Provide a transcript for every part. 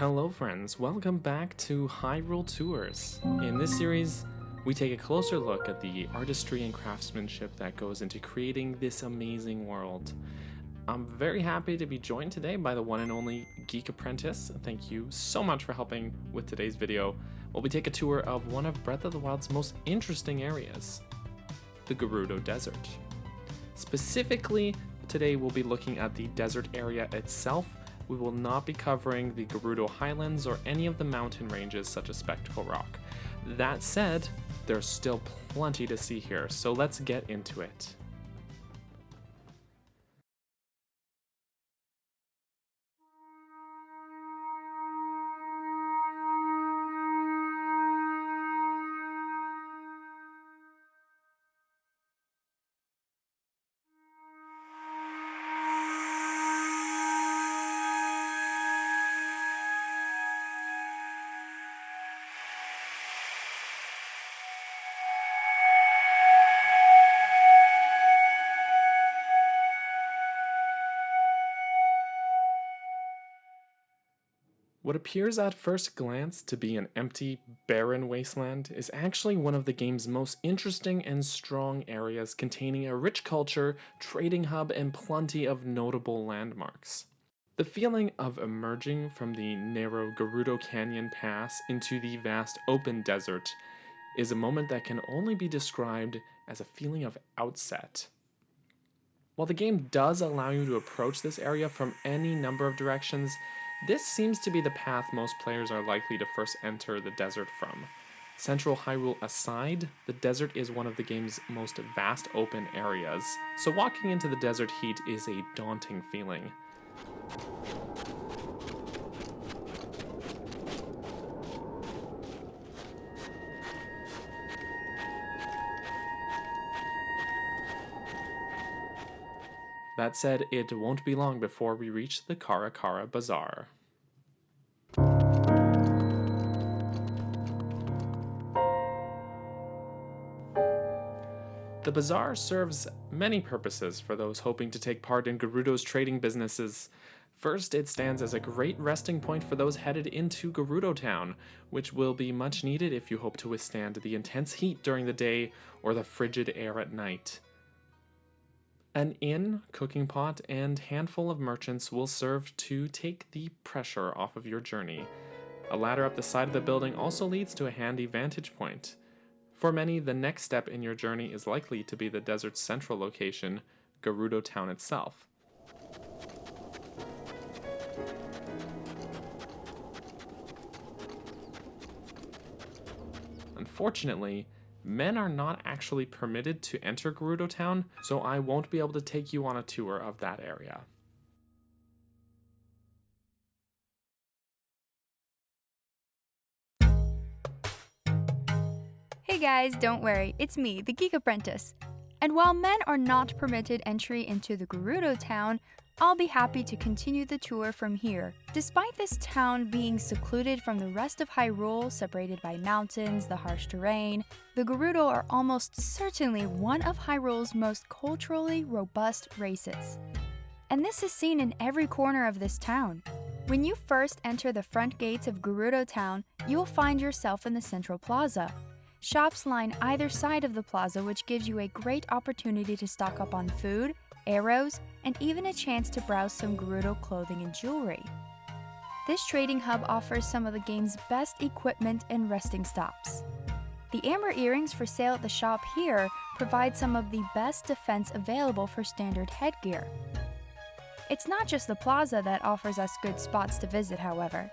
Hello friends, welcome back to Hyrule Tours. In this series, we take a closer look at the artistry and craftsmanship that goes into creating this amazing world. I'm very happy to be joined today by the one and only Geek Apprentice. Thank you so much for helping with today's video, where we take a tour of one of Breath of the Wild's most interesting areas, the Gerudo Desert. Specifically, today we'll be looking at the desert area itself. We will not be covering the Gerudo Highlands or any of the mountain ranges such as Spectacle Rock. That said, there's still plenty to see here, so let's get into it. What appears at first glance to be an empty, barren wasteland is actually one of the game's most interesting and strong areas, containing a rich culture, trading hub, and plenty of notable landmarks. The feeling of emerging from the narrow Gerudo Canyon Pass into the vast open desert is a moment that can only be described as a feeling of outset. While the game does allow you to approach this area from any number of directions, this seems to be the path most players are likely to first enter the desert from. Central Hyrule aside, the desert is one of the game's most vast open areas, so walking into the desert heat is a daunting feeling. That said, it won't be long before we reach the Kara Kara Bazaar. The bazaar serves many purposes for those hoping to take part in Gerudo's trading businesses. First, it stands as a great resting point for those headed into Gerudo Town, which will be much needed if you hope to withstand the intense heat during the day or the frigid air at night. An inn, cooking pot, and handful of merchants will serve to take the pressure off of your journey. A ladder up the side of the building also leads to a handy vantage point. For many, the next step in your journey is likely to be the desert's central location, Gerudo Town itself. Unfortunately, men are not actually permitted to enter Gerudo Town, so I won't be able to take you on a tour of that area. Hey guys, don't worry, it's me, the Geek Apprentice. And while men are not permitted entry into the Gerudo Town, I'll be happy to continue the tour from here. Despite this town being secluded from the rest of Hyrule, separated by mountains, the harsh terrain, the Gerudo are almost certainly one of Hyrule's most culturally robust races. And this is seen in every corner of this town. When you first enter the front gates of Gerudo Town, you'll find yourself in the central plaza. Shops line either side of the plaza, which gives you a great opportunity to stock up on food, arrows, and even a chance to browse some Gerudo clothing and jewelry. This trading hub offers some of the game's best equipment and resting stops. The amber earrings for sale at the shop here provide some of the best defense available for standard headgear. It's not just the plaza that offers us good spots to visit, however.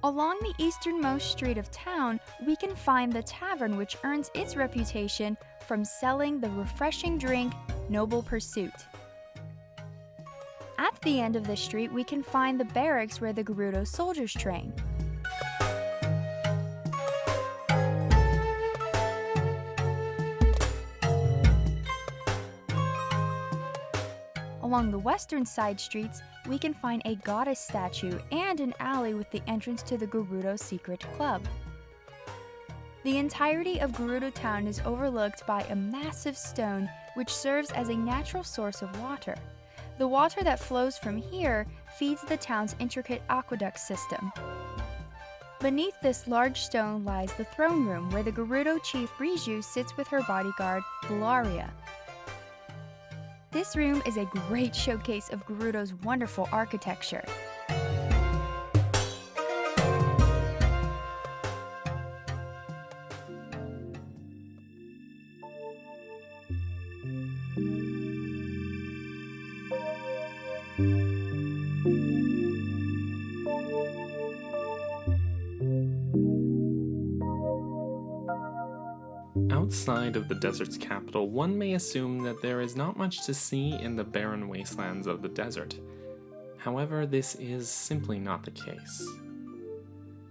Along the easternmost street of town, we can find the tavern, which earns its reputation from selling the refreshing drink Noble Pursuit. At the end of the street, we can find the barracks where the Gerudo soldiers train. Along the western side streets, we can find a goddess statue and an alley with the entrance to the Gerudo Secret Club. The entirety of Gerudo Town is overlooked by a massive stone which serves as a natural source of water. The water that flows from here feeds the town's intricate aqueduct system. Beneath this large stone lies the throne room where the Gerudo chief Riju sits with her bodyguard, Bellaria. This room is a great showcase of Gerudo's wonderful architecture. Outside of the desert's capital, one may assume that there is not much to see in the barren wastelands of the desert. However, this is simply not the case.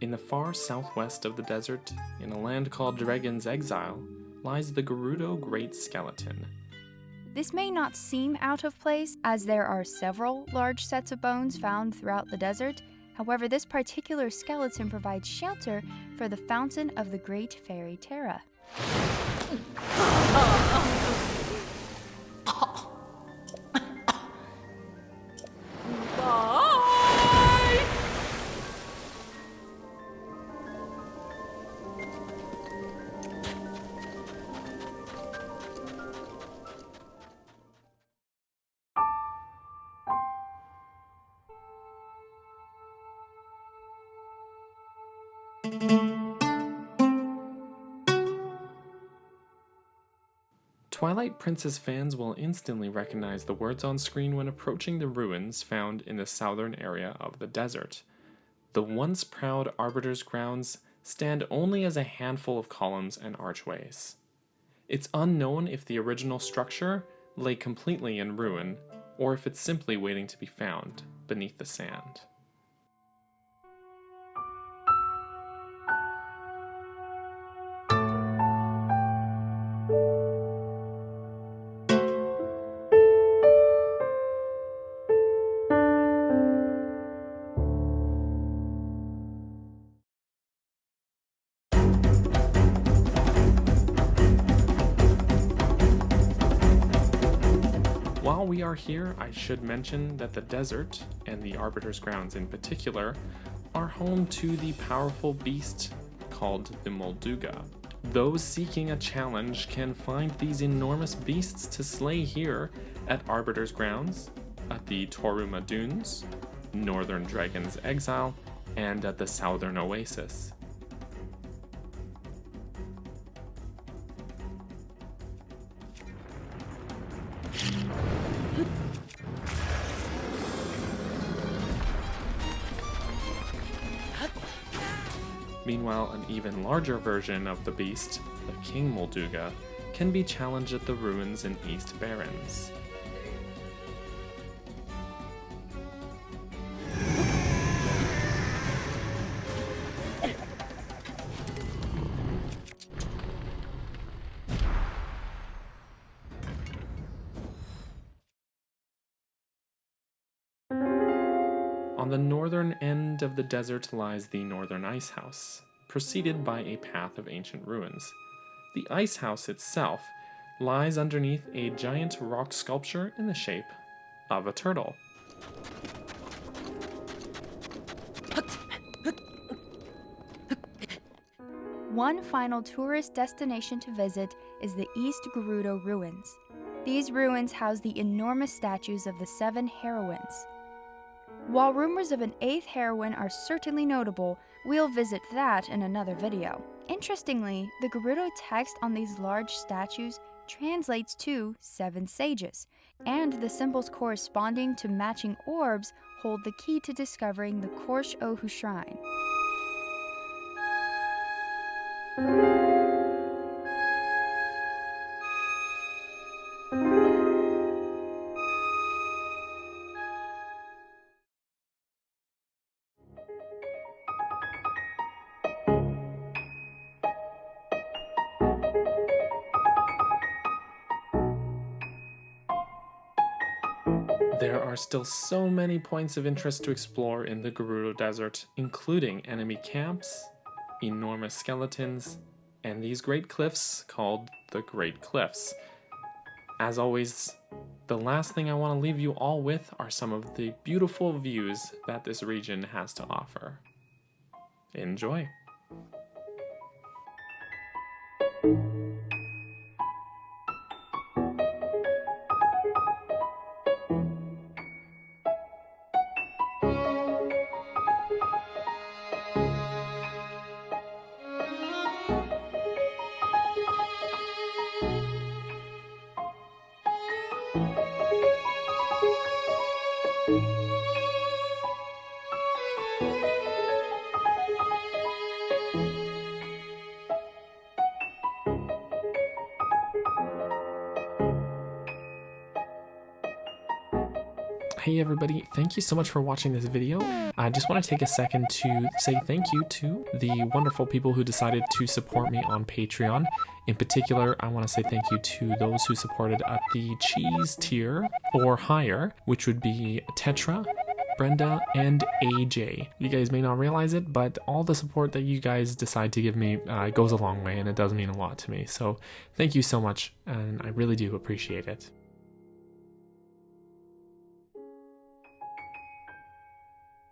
In the far southwest of the desert, in a land called Dragon's Exile, lies the Gerudo Great Skeleton. This may not seem out of place, as there are several large sets of bones found throughout the desert. However, this particular skeleton provides shelter for the Fountain of the Great Fairy Terra. Twilight Princess fans will instantly recognize the words on screen when approaching the ruins found in the southern area of the desert. The once proud Arbiter's Grounds stand only as a handful of columns and archways. It's unknown if the original structure lay completely in ruin, or if it's simply waiting to be found beneath the sand. While we are here, I should mention that the desert, and the Arbiter's Grounds in particular, are home to the powerful beast called the Molduga. Those seeking a challenge can find these enormous beasts to slay here at Arbiter's Grounds, at the Toruma Dunes, Northern Dragon's Exile, and at the Southern Oasis. Meanwhile, an even larger version of the beast, the King Molduga, can be challenged at the ruins in East Barrens. On the northern end of the desert lies the Northern Ice House, preceded by a path of ancient ruins. The Ice House itself lies underneath a giant rock sculpture in the shape of a turtle. One final tourist destination to visit is the East Gerudo Ruins. These ruins house the enormous statues of the 7 heroines. While rumors of an 8th heroine are certainly notable, we'll visit that in another video. Interestingly, the Gerudo text on these large statues translates to 7 sages, and the symbols corresponding to matching orbs hold the key to discovering the Korsh Ohu Shrine. There are still so many points of interest to explore in the Gerudo Desert, including enemy camps, enormous skeletons, and these great cliffs called the Great Cliffs. As always, the last thing I want to leave you all with are some of the beautiful views that this region has to offer. Enjoy! Hey everybody, thank you so much for watching this video. I just want to take a second to say thank you to the wonderful people who decided to support me on Patreon. In particular, I want to say thank you to those who supported at the cheese tier or higher, which would be Tetra, Brenda, and AJ. You guys may not realize it, but all the support that you guys decide to give me goes a long way, and it does mean a lot to me. So thank you so much, and I really do appreciate it.